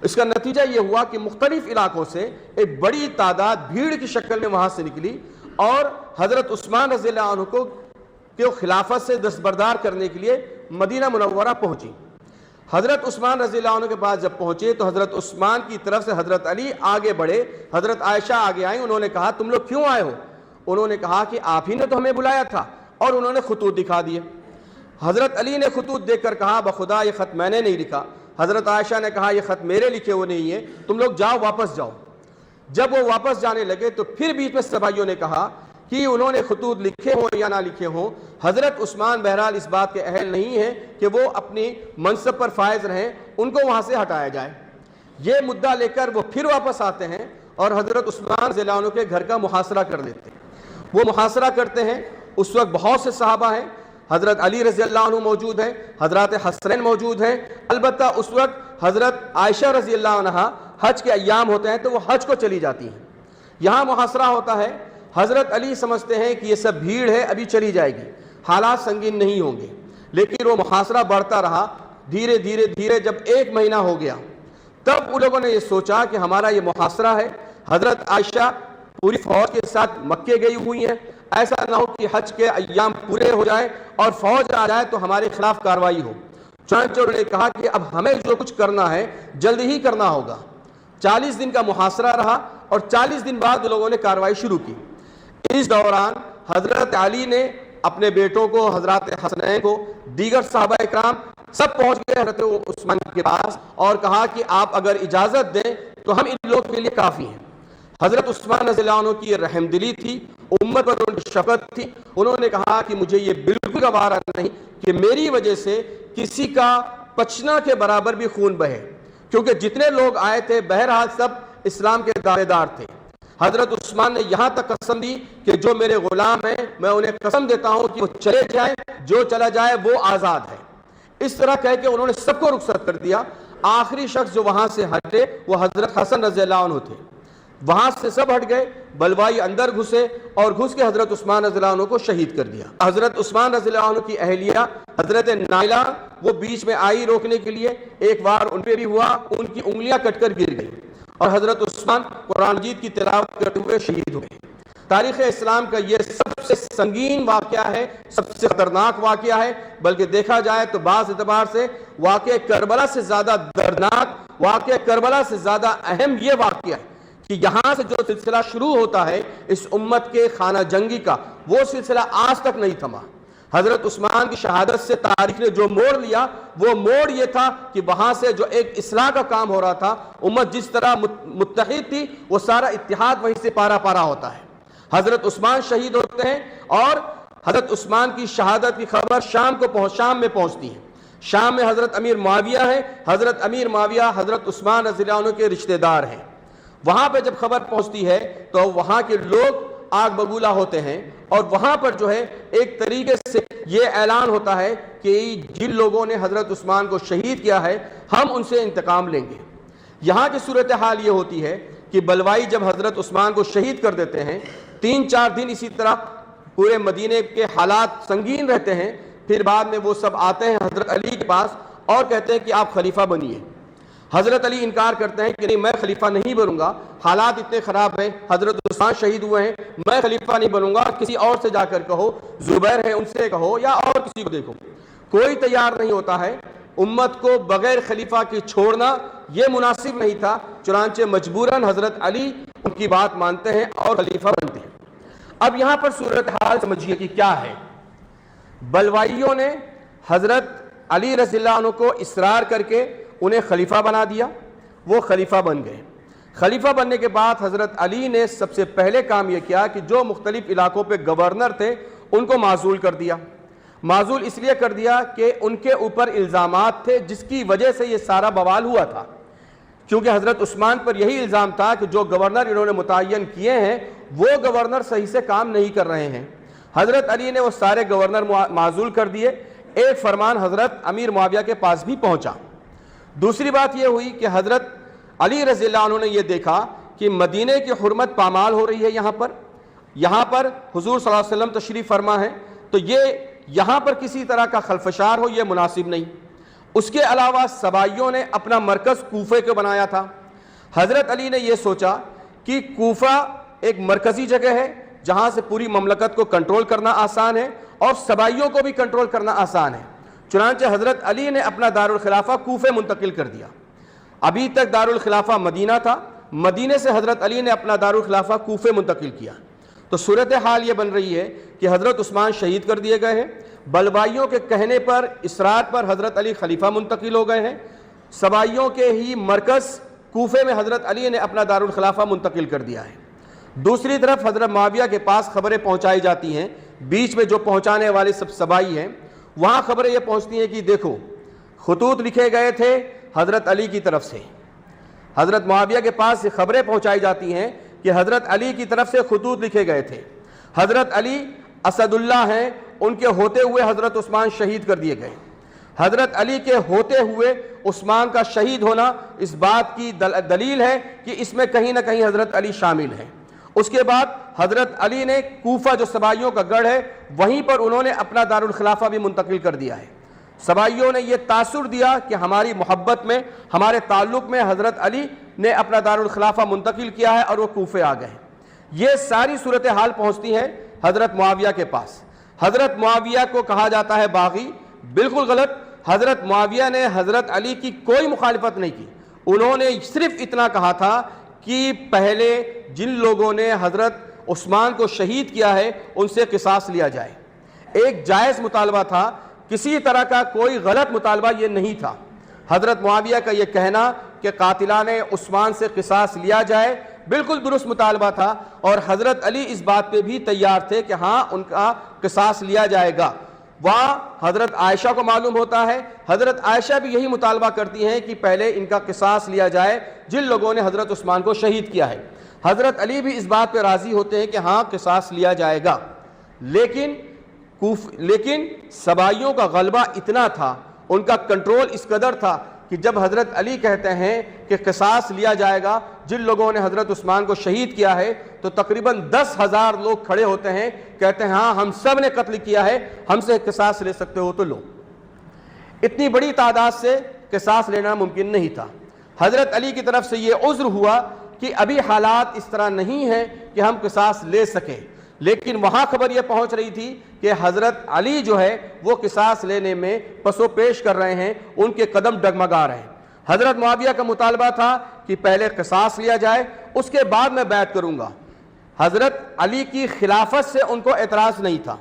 اس کا نتیجہ یہ ہوا کہ مختلف علاقوں سے ایک بڑی تعداد بھیڑ کی شکل میں وہاں سے نکلی اور حضرت عثمان رضی اللہ عنہ کو خلافت سے دستبردار کرنے کے لیے مدینہ منورہ پہنچی۔ حضرت عثمان رضی اللہ عنہ کے پاس جب پہنچے تو حضرت عثمان کی طرف سے حضرت علی آگے بڑھے، حضرت عائشہ آگے آئیں، انہوں نے کہا تم لوگ کیوں آئے ہو؟ انہوں نے کہا کہ آپ ہی نے تو ہمیں بلایا تھا، اور انہوں نے خطوط دکھا دیے۔ حضرت علی نے خطوط دیکھ کر کہا بخدا یہ خط میں نے نہیں لکھا۔ حضرت عائشہ نے کہا یہ خط میرے لکھے ہوئے نہیں ہے، تم لوگ جاؤ، واپس جاؤ۔ جب وہ واپس جانے لگے تو پھر بیچ میں صحابیوں نے کہا کہ انہوں نے خطوط لکھے ہوں یا نہ لکھے ہوں، حضرت عثمان بہرحال اس بات کے اہل نہیں ہیں کہ وہ اپنی منصب پر فائز رہیں، ان کو وہاں سے ہٹایا جائے۔ یہ مدعا لے کر وہ پھر واپس آتے ہیں اور حضرت عثمان رضی اللہ عنہ کے گھر کا محاصرہ کر دیتے ہیں۔ وہ محاصرہ کرتے ہیں، اس وقت بہت سے صحابہ ہیں، حضرت علی رضی اللہ عنہ موجود ہیں، حضرات حسنین موجود ہیں، البتہ اس وقت حضرت عائشہ رضی اللہ عنہ حج کے ایام ہوتے ہیں تو وہ حج کو چلی جاتی ہیں۔ یہاں محاصرہ ہوتا ہے، حضرت علی سمجھتے ہیں کہ یہ سب بھیڑ ہے، ابھی چلی جائے گی، حالات سنگین نہیں ہوں گے، لیکن وہ محاصرہ بڑھتا رہا۔ دھیرے دھیرے دھیرے جب 1 مہینہ ہو گیا تب ان لوگوں نے یہ سوچا کہ ہمارا یہ محاصرہ ہے، حضرت عائشہ پوری فوج کے ساتھ مکے گئی ہوئی ہیں، ایسا نہ ہو کہ حج کے ایام پورے ہو جائیں اور فوج آ جائے تو ہمارے خلاف کارروائی ہو۔ چنانچہ انہوں نے کہا کہ اب ہمیں جو کچھ کرنا ہے جلد ہی کرنا ہوگا۔ 40 دن کا محاصرہ رہا اور 40 دن بعد لوگوں نے کارروائی شروع کی۔ اس دوران حضرت علی نے اپنے بیٹوں کو، حضرات حسنین کو، دیگر صحابہ اکرام سب پہنچ گئے حضرت عثمان کے پاس اور کہا کہ آپ اگر اجازت دیں تو ہم ان لوگوں کے لیے کافی ہیں۔ حضرت عثمان رضی اللہ عنہ کی یہ رحم دلی تھی، امت پر ان کی شفقت تھی۔ انہوں نے کہا کہ مجھے یہ بالکل گوارا نہیں کہ میری وجہ سے کسی کا پچنا کے برابر بھی خون بہے، کیونکہ جتنے لوگ آئے تھے بہرحال سب اسلام کے دعوے دار تھے۔ حضرت عثمان نے یہاں تک قسم دی کہ جو میرے غلام ہیں میں انہیں قسم دیتا ہوں کہ وہ چلے جائیں، جو چلا جائے وہ آزاد ہے۔ اس طرح کہہ کے انہوں نے سب کو رخصت کر دیا۔ آخری شخص جو وہاں سے ہٹے وہ حضرت حسن رضی اللہ عنہ تھے۔ وہاں سے سب ہٹ گئے، بلوائی اندر گھسے اور گھس کے حضرت عثمان رضی اللہ عنہ کو شہید کر دیا۔ حضرت عثمان رضی اللہ عنہ کی اہلیہ حضرت نائلہ وہ بیچ میں آئی روکنے کے لیے، ایک بار ان پہ بھی ہوا، ان کی انگلیاں کٹ کر گر گئی اور حضرت عثمان قرآن مجید کی تلاوت کرتے ہوئے شہید ہوئے۔ تاریخ اسلام کا یہ سب سے سنگین واقعہ ہے، سب سے خطرناک واقعہ ہے، بلکہ دیکھا جائے تو بعض اعتبار سے واقعہ کربلا سے زیادہ دردناک، واقعہ کربلا سے زیادہ اہم یہ واقعہ ہے کہ یہاں سے جو سلسلہ شروع ہوتا ہے اس امت کے خانہ جنگی کا، وہ سلسلہ آج تک نہیں تھما۔ حضرت عثمان کی شہادت سے تاریخ نے جو موڑ لیا وہ موڑ یہ تھا کہ وہاں سے جو ایک اصلاح کا کام ہو رہا تھا، امت جس طرح متحد تھی وہ سارا اتحاد وہیں سے پارا پارا ہوتا ہے۔ حضرت عثمان شہید ہوتے ہیں اور حضرت عثمان کی شہادت کی خبر شام میں پہنچتی ہے۔ شام میں حضرت امیر معاویہ ہیں، حضرت امیر معاویہ حضرت عثمان رضی اللہ عنہ کے رشتہ دار ہیں۔ وہاں پہ جب خبر پہنچتی ہے تو وہاں کے لوگ آگ بگولا ہوتے ہیں اور وہاں پر جو ہے ایک طریقے سے یہ اعلان ہوتا ہے کہ جن لوگوں نے حضرت عثمان کو شہید کیا ہے ہم ان سے انتقام لیں گے۔ یہاں کی صورتحال یہ ہوتی ہے کہ بلوائی جب حضرت عثمان کو شہید کر دیتے ہیں، 3-4 دن اسی طرح پورے مدینے کے حالات سنگین رہتے ہیں۔ پھر بعد میں وہ سب آتے ہیں حضرت علی کے پاس اور کہتے ہیں کہ آپ خلیفہ بنیے۔ حضرت علی انکار کرتے ہیں کہ نہیں، میں خلیفہ نہیں بنوں گا، حالات اتنے خراب ہیں، حضرت عثمان شہید ہوئے ہیں، میں خلیفہ نہیں بنوں گا، کسی اور سے جا کر کہو، زبیر ہے ان سے کہو یا اور کسی کو دیکھو۔ کوئی تیار نہیں ہوتا ہے۔ امت کو بغیر خلیفہ کی چھوڑنا یہ مناسب نہیں تھا، چنانچہ مجبوراً حضرت علی ان کی بات مانتے ہیں اور خلیفہ بنتے ہیں۔ اب یہاں پر صورتحال سمجھیے کہ کیا ہے۔ بلوائیوں نے حضرت علی رضی اللہ عنہ کو اصرار کر کے انہیں خلیفہ بنا دیا، وہ خلیفہ بن گئے۔ خلیفہ بننے کے بعد حضرت علی نے سب سے پہلے کام یہ کیا کہ جو مختلف علاقوں پہ گورنر تھے ان کو معزول کر دیا۔ معزول اس لیے کر دیا کہ ان کے اوپر الزامات تھے جس کی وجہ سے یہ سارا بوال ہوا تھا، کیونکہ حضرت عثمان پر یہی الزام تھا کہ جو گورنر انہوں نے متعین کیے ہیں وہ گورنر صحیح سے کام نہیں کر رہے ہیں۔ حضرت علی نے وہ سارے گورنر معزول کر دیے۔ ایک فرمان حضرت امیر معاویہ کے پاس بھی پہنچا۔ دوسری بات یہ ہوئی کہ حضرت علی رضی اللہ عنہ نے یہ دیکھا کہ مدینہ کی حرمت پامال ہو رہی ہے، یہاں پر حضور صلی اللہ علیہ وسلم تشریف فرما ہے، تو یہ یہاں پر کسی طرح کا خلفشار ہو یہ مناسب نہیں۔ اس کے علاوہ سبائیوں نے اپنا مرکز کوفے کو بنایا تھا۔ حضرت علی نے یہ سوچا کہ کوفہ ایک مرکزی جگہ ہے جہاں سے پوری مملکت کو کنٹرول کرنا آسان ہے اور سبائیوں کو بھی کنٹرول کرنا آسان ہے، چنانچہ حضرت علی نے اپنا دارالخلافہ کوفے منتقل کر دیا۔ ابھی تک دارالخلافہ مدینہ تھا، مدینے سے حضرت علی نے اپنا دارالخلافہ کوفے منتقل کیا۔ تو صورتحال یہ بن رہی ہے کہ حضرت عثمان شہید کر دیے گئے ہیں، بلوائیوں کے کہنے پر، اصرار پر حضرت علی خلیفہ منتقل ہو گئے ہیں، سبائیوں کے ہی مرکز کوفے میں حضرت علی نے اپنا دارالخلافہ منتقل کر دیا ہے۔ دوسری طرف حضرت معاویہ کے پاس خبریں پہنچائی جاتی ہیں، بیچ میں جو پہنچانے والے سب سبائی ہیں، وہاں خبریں یہ پہنچتی ہیں کہ دیکھو خطوط لکھے گئے تھے حضرت علی کی طرف سے۔ حضرت معاویہ کے پاس یہ خبریں پہنچائی جاتی ہیں کہ حضرت علی کی طرف سے خطوط لکھے گئے تھے، حضرت علی اسد اللہ ہیں، ان کے ہوتے ہوئے حضرت عثمان شہید کر دیے گئے۔ حضرت علی کے ہوتے ہوئے عثمان کا شہید ہونا اس بات کی دلیل ہے کہ اس میں کہیں نہ کہیں حضرت علی شامل ہیں۔ اس کے بعد حضرت علی نے کوفہ جو سبائیوں کا گڑھ ہے وہیں پر انہوں نے اپنا دارالخلافہ بھی منتقل کر دیا ہے۔ سبائیوں نے یہ تاثر دیا کہ ہماری محبت میں، ہمارے تعلق میں حضرت علی نے اپنا دارالخلافہ منتقل کیا ہے اور وہ کوفے آ گئے۔ یہ ساری صورتحال پہنچتی ہیں حضرت معاویہ کے پاس۔ حضرت معاویہ کو کہا جاتا ہے باغی، بالکل غلط۔ حضرت معاویہ نے حضرت علی کی کوئی مخالفت نہیں کی، انہوں نے صرف اتنا کہا تھا کہ پہلے جن لوگوں نے حضرت عثمان کو شہید کیا ہے ان سے قصاص لیا جائے۔ ایک جائز مطالبہ تھا، کسی طرح کا کوئی غلط مطالبہ یہ نہیں تھا۔ حضرت معاویہ کا یہ کہنا کہ قاتلان عثمان سے قصاص لیا جائے بالکل درست مطالبہ تھا، اور حضرت علی اس بات پہ بھی تیار تھے کہ ہاں ان کا قصاص لیا جائے گا۔ وہاں حضرت عائشہ کو معلوم ہوتا ہے، حضرت عائشہ بھی یہی مطالبہ کرتی ہیں کہ پہلے ان کا قصاص لیا جائے جن لوگوں نے حضرت عثمان کو شہید کیا ہے۔ حضرت علی بھی اس بات پہ راضی ہوتے ہیں کہ ہاں قصاص لیا جائے گا، لیکن سبائیوں کا غلبہ اتنا تھا، ان کا کنٹرول اس قدر تھا کہ جب حضرت علی کہتے ہیں کہ قصاص لیا جائے گا جن لوگوں نے حضرت عثمان کو شہید کیا ہے، تو تقریباً 10,000 لوگ کھڑے ہوتے ہیں، کہتے ہیں ہاں ہم سب نے قتل کیا ہے، ہم سے قصاص لے سکتے ہو تو لو۔ اتنی بڑی تعداد سے قصاص لینا ممکن نہیں تھا۔ حضرت علی کی طرف سے یہ عذر ہوا کہ ابھی حالات اس طرح نہیں ہیں کہ ہم قصاص لے سکیں، لیکن وہاں خبر یہ پہنچ رہی تھی کہ حضرت علی جو ہے وہ قصاص لینے میں پسو پیش کر رہے ہیں، ان کے قدم ڈگمگا رہے ہیں۔ حضرت معاویہ کا مطالبہ تھا کہ پہلے قصاص لیا جائے، اس کے بعد میں بیعت کروں گا۔ حضرت علی کی خلافت سے ان کو اعتراض نہیں تھا،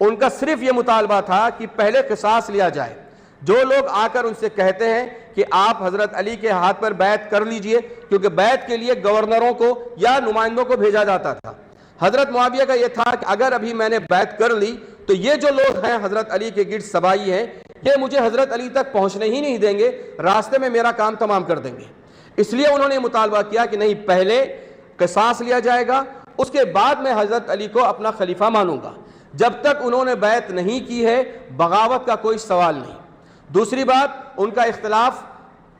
ان کا صرف یہ مطالبہ تھا کہ پہلے قصاص لیا جائے۔ جو لوگ آ کر ان سے کہتے ہیں کہ آپ حضرت علی کے ہاتھ پر بیعت کر لیجئے، کیونکہ بیعت کے لیے گورنروں کو یا نمائندوں کو بھیجا جاتا تھا، حضرت معاویہ کا یہ تھا کہ اگر ابھی میں نے بیعت کر لی تو یہ جو لوگ ہیں حضرت علی کے گرد سبائی ہیں، یہ مجھے حضرت علی تک پہنچنے ہی نہیں دیں گے، راستے میں میرا کام تمام کر دیں گے۔ اس لیے انہوں نے مطالبہ کیا کہ نہیں، پہلے قصاص لیا جائے گا، اس کے بعد میں حضرت علی کو اپنا خلیفہ مانوں گا۔ جب تک انہوں نے بیعت نہیں کی ہے، بغاوت کا کوئی سوال نہیں۔ دوسری بات، ان کا اختلاف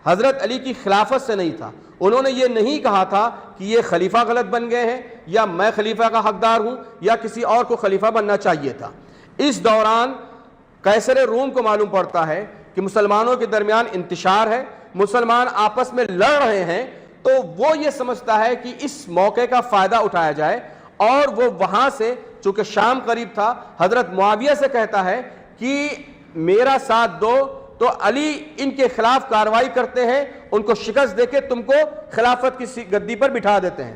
حضرت علی کی خلافت سے نہیں تھا، انہوں نے یہ نہیں کہا تھا کہ یہ خلیفہ غلط بن گئے ہیں یا میں خلیفہ کا حقدار ہوں یا کسی اور کو خلیفہ بننا چاہیے تھا۔ اس دوران قیصر روم کو معلوم پڑتا ہے کہ مسلمانوں کے درمیان انتشار ہے، مسلمان آپس میں لڑ رہے ہیں، تو وہ یہ سمجھتا ہے کہ اس موقع کا فائدہ اٹھایا جائے، اور وہ وہاں سے، چونکہ شام قریب تھا، حضرت معاویہ سے کہتا ہے کہ میرا ساتھ دو، تو علی ان کے خلاف کارروائی کرتے ہیں، ان کو شکست دے کے تم کو خلافت کی گدی پر بٹھا دیتے ہیں۔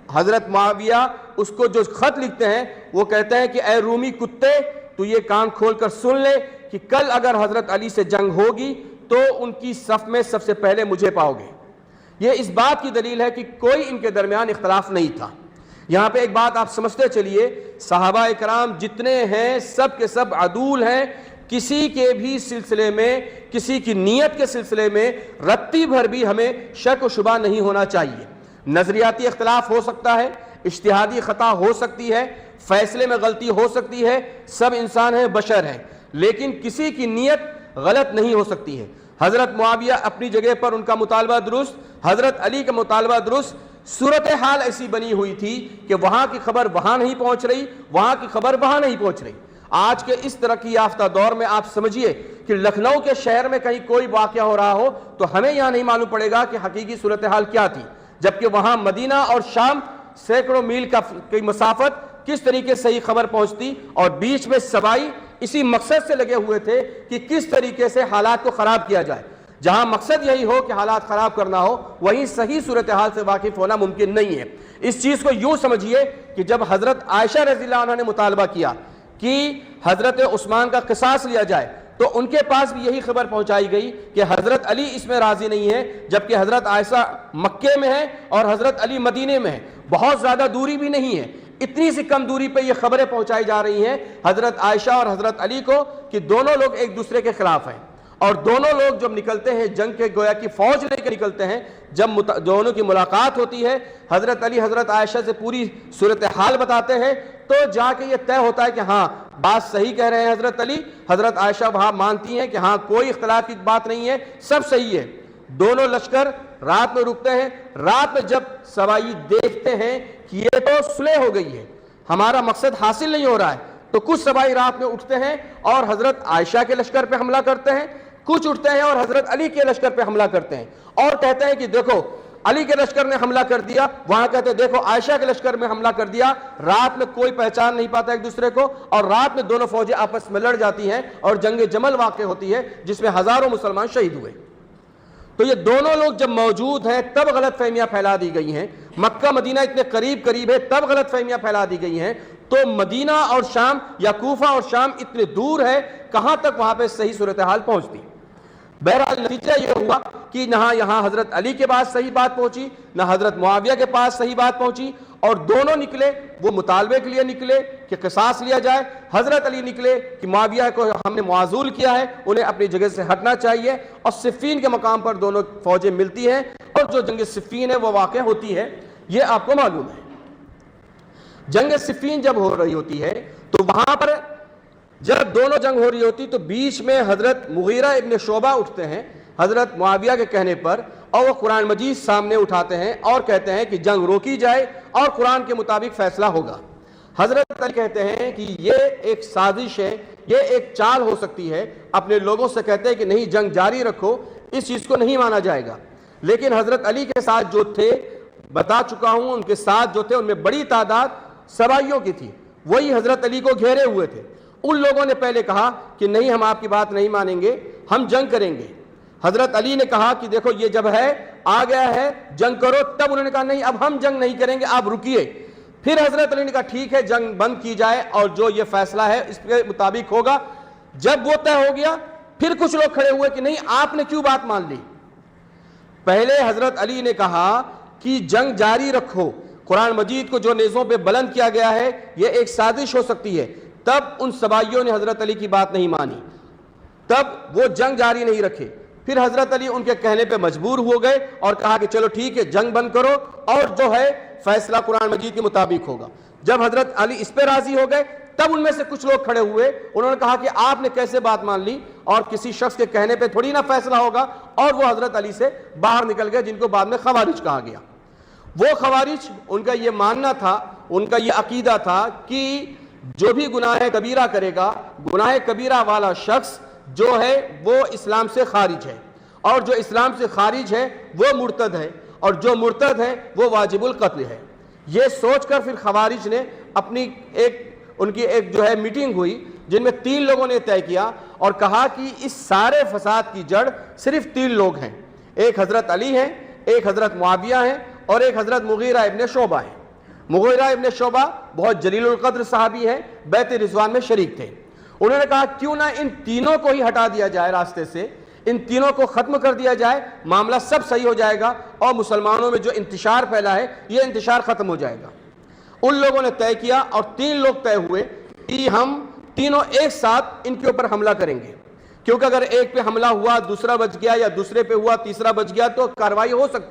حضرت معاویہ اس کو جو خط لکھتے ہیں وہ کہتے ہیں کہ اے رومی کتے، تو یہ کان کھول کر سن لے کہ کل اگر حضرت علی سے جنگ ہوگی تو ان کی صف میں سب سے پہلے مجھے پاؤ گے۔ یہ اس بات کی دلیل ہے کہ کوئی ان کے درمیان اختلاف نہیں تھا۔ یہاں پہ ایک بات آپ سمجھتے چلیے، صحابہ کرام جتنے ہیں سب کے سب عدول ہیں، کسی کے بھی سلسلے میں، کسی کی نیت کے سلسلے میں رتی بھر بھی ہمیں شک و شبہ نہیں ہونا چاہیے۔ نظریاتی اختلاف ہو سکتا ہے، اجتہادی خطا ہو سکتی ہے، فیصلے میں غلطی ہو سکتی ہے، سب انسان ہیں، بشر ہیں، لیکن کسی کی نیت غلط نہیں ہو سکتی ہے۔ حضرت معاویہ اپنی جگہ پر ان کا مطالبہ درست، حضرت علی کا مطالبہ درست۔ صورتحال ایسی بنی ہوئی تھی کہ وہاں کی خبر وہاں نہیں پہنچ رہی، وہاں کی خبر وہاں نہیں پہنچ رہی۔ آج کے اس ترقی یافتہ دور میں آپ سمجھیے کہ لکھنؤ کے شہر میں کہیں کوئی واقعہ ہو رہا ہو تو ہمیں یہاں نہیں معلوم پڑے گا کہ حقیقی صورتحال کیا تھی، جبکہ وہاں مدینہ اور شام سینکڑوں میل کی مسافت کس طریقے سے ہی خبر پہنچتی، اور بیچ میں سبائی اسی مقصد سے لگے ہوئے تھے کہ کس طریقے سے حالات کو خراب کیا جائے۔ جہاں مقصد یہی ہو کہ حالات خراب کرنا ہو، وہیں صحیح صورتحال سے واقف ہونا ممکن نہیں ہے۔ اس چیز کو یوں سمجھیے کہ جب حضرت عائشہ رضی اللہ عنہ نے مطالبہ کیا کہ حضرت عثمان کا قصاص لیا جائے تو ان کے پاس بھی یہی خبر پہنچائی گئی کہ حضرت علی اس میں راضی نہیں ہے، جبکہ حضرت عائشہ مکے میں ہے اور حضرت علی مدینے میں ہے، بہت زیادہ دوری بھی نہیں ہے، اتنی سی کم دوری پہ یہ خبریں پہنچائی جا رہی ہیں حضرت عائشہ اور حضرت علی کو کہ دونوں لوگ ایک دوسرے کے خلاف ہیں، اور دونوں لوگ جب نکلتے ہیں جنگ کے گویا کی فوج لے کے نکلتے ہیں، جب دونوں کی ملاقات ہوتی ہے، حضرت علی حضرت عائشہ سے پوری صورتحال بتاتے ہیں، تو جا کے یہ طے ہوتا ہے کہ ہاں بات صحیح کہہ رہے ہیں حضرت علی، حضرت عائشہ وہاں مانتی ہیں کہ ہاں کوئی اختلاف کی بات نہیں ہے، سب صحیح ہے۔ دونوں لشکر رات میں رکتے ہیں، رات میں جب سبائی دیکھتے ہیں کہ یہ تو صلح ہو گئی ہے، ہمارا مقصد حاصل نہیں ہو رہا ہے، تو کچھ سبائی رات میں اٹھتے ہیں اور حضرت عائشہ کے لشکر پہ حملہ کرتے ہیں، کچھ اٹھتے ہیں اور حضرت علی کے لشکر پہ حملہ کرتے ہیں اور کہتے ہیں کہ دیکھو علی کے لشکر نے حملہ کر دیا، وہاں کہتے ہیں دیکھو عائشہ کے لشکر میں حملہ کر دیا۔ رات میں کوئی پہچان نہیں پاتا ایک دوسرے کو، اور رات میں دونوں فوجیں آپس میں لڑ جاتی ہیں اور جنگ جمل واقع ہوتی ہے جس میں ہزاروں مسلمان شہید ہوئے۔ تو یہ دونوں لوگ جب موجود ہیں تب غلط فہمیاں پھیلا دی گئی ہیں، مکہ مدینہ اتنے قریب قریب ہے تب غلط فہمیاں پھیلا دی گئی ہیں، تو مدینہ اور شام یا کوفہ اور شام اتنے دور ہے، کہاں تک وہاں پہ صحیح صورتحال پہنچتی۔ بہرحال نتیجہ یہ ہوا کہ نہ یہاں حضرت علی کے پاس صحیح بات پہنچی، نہ حضرت معاویہ کے پاس صحیح بات پہنچی، اور دونوں نکلے وہ مطالبے کے لیے نکلے کہ قصاص لیا جائے۔ حضرت علی نکلے کہ معاویہ کو ہم نے معزول کیا ہے، انہیں اپنی جگہ سے ہٹنا چاہیے، اور صفین کے مقام پر دونوں فوجیں ملتی ہیں اور جو جنگ صفین ہے وہ واقع ہوتی ہے، یہ آپ کو معلوم ہے۔ جنگ صفین جب ہو رہی ہوتی ہے تو وہاں پر جب دونوں جنگ ہو رہی ہوتی تو بیچ میں حضرت مغیرہ ابن شعبہ اٹھتے ہیں حضرت معاویہ کے کہنے پر، اور وہ قرآن مجید سامنے اٹھاتے ہیں اور کہتے ہیں کہ جنگ روکی جائے اور قرآن کے مطابق فیصلہ ہوگا۔ حضرت علی کہتے ہیں کہ یہ ایک سازش ہے، یہ ایک چال ہو سکتی ہے، اپنے لوگوں سے کہتے ہیں کہ نہیں جنگ جاری رکھو، اس چیز کو نہیں مانا جائے گا۔ لیکن حضرت علی کے ساتھ جو تھے، بتا چکا ہوں، ان کے ساتھ جو تھے ان میں بڑی تعداد سبائیوں کی تھی، وہی حضرت علی کو گھیرے ہوئے تھے۔ ان لوگوں نے پہلے کہا کہ نہیں ہم آپ کی بات نہیں مانیں گے، ہم جنگ کریں گے۔ حضرت علی نے کہا کہ دیکھو یہ جب ہے آ گیا ہے جنگ کرو، تب انہوں نے کہا نہیں اب ہم جنگ نہیں کریں گے، آپ رکیے۔ پھر حضرت علی نے کہا ٹھیک ہے جنگ بند کی جائے اور جو یہ فیصلہ ہے اس کے مطابق ہوگا۔ جب وہ طے ہو گیا پھر کچھ لوگ کھڑے ہوئے کہ نہیں آپ نے کیوں بات مان لی۔ پہلے حضرت علی نے کہا کہ جنگ جاری رکھو، قرآن مجید کو جو نیزوں پہ بلند کیا گیا ہے یہ ایک سازش ہو سکتی ہے، تب ان سبائیوں نے حضرت علی کی بات نہیں مانی، تب وہ جنگ جاری نہیں رکھے۔ پھر حضرت علی ان کے کہنے پہ مجبور ہو گئے اور کہا کہ چلو ٹھیک ہے جنگ بند کرو اور جو ہے فیصلہ قرآن مجید کے مطابق ہوگا۔ جب حضرت علی اس پہ راضی ہو گئے تب ان میں سے کچھ لوگ کھڑے ہوئے، انہوں نے کہا کہ آپ نے کیسے بات مان لی، اور کسی شخص کے کہنے پہ تھوڑی نہ فیصلہ ہوگا، اور وہ حضرت علی سے باہر نکل گئے، جن کو بعد میں خوارج کہا گیا۔ وہ خوارج ان کا یہ ماننا تھا، ان کا یہ عقیدہ تھا کہ جو بھی گناہ کبیرہ کرے گا، گناہ کبیرہ والا شخص جو ہے وہ اسلام سے خارج ہے، اور جو اسلام سے خارج ہے وہ مرتد ہے، اور جو مرتد ہے وہ واجب القتل ہے۔ یہ سوچ کر پھر خوارج نے اپنی ان کی ایک جو ہے میٹنگ ہوئی، جن میں 3 لوگوں نے طے کیا اور کہا کہ اس سارے فساد کی جڑ صرف 3 لوگ ہیں، ایک حضرت علی ہیں، ایک حضرت معاویہ ہیں، اور ایک حضرت مغیرہ ابن شعبہ ہیں۔ مغیرہ ابن شعبہ بہت جلیل القدر صحابی ہیں، بیعت رضوان میں شریک تھے۔ انہوں نے کہا کیوں نہ ان تینوں کو ہی ہٹا دیا جائے راستے سے، ان تینوں کو ختم کر دیا جائے، معاملہ سب صحیح ہو جائے گا اور مسلمانوں میں جو انتشار پھیلا ہے یہ انتشار ختم ہو جائے گا۔ ان لوگوں نے طے کیا اور 3 لوگ طے ہوئے کہ ہم تینوں ایک ساتھ ان کے اوپر حملہ کریں گے، کیونکہ اگر ایک پہ حملہ ہوا دوسرا بچ گیا، یا دوسرے پہ ہوا تیسرا بچ گیا، تو کارروائی ہو سکتی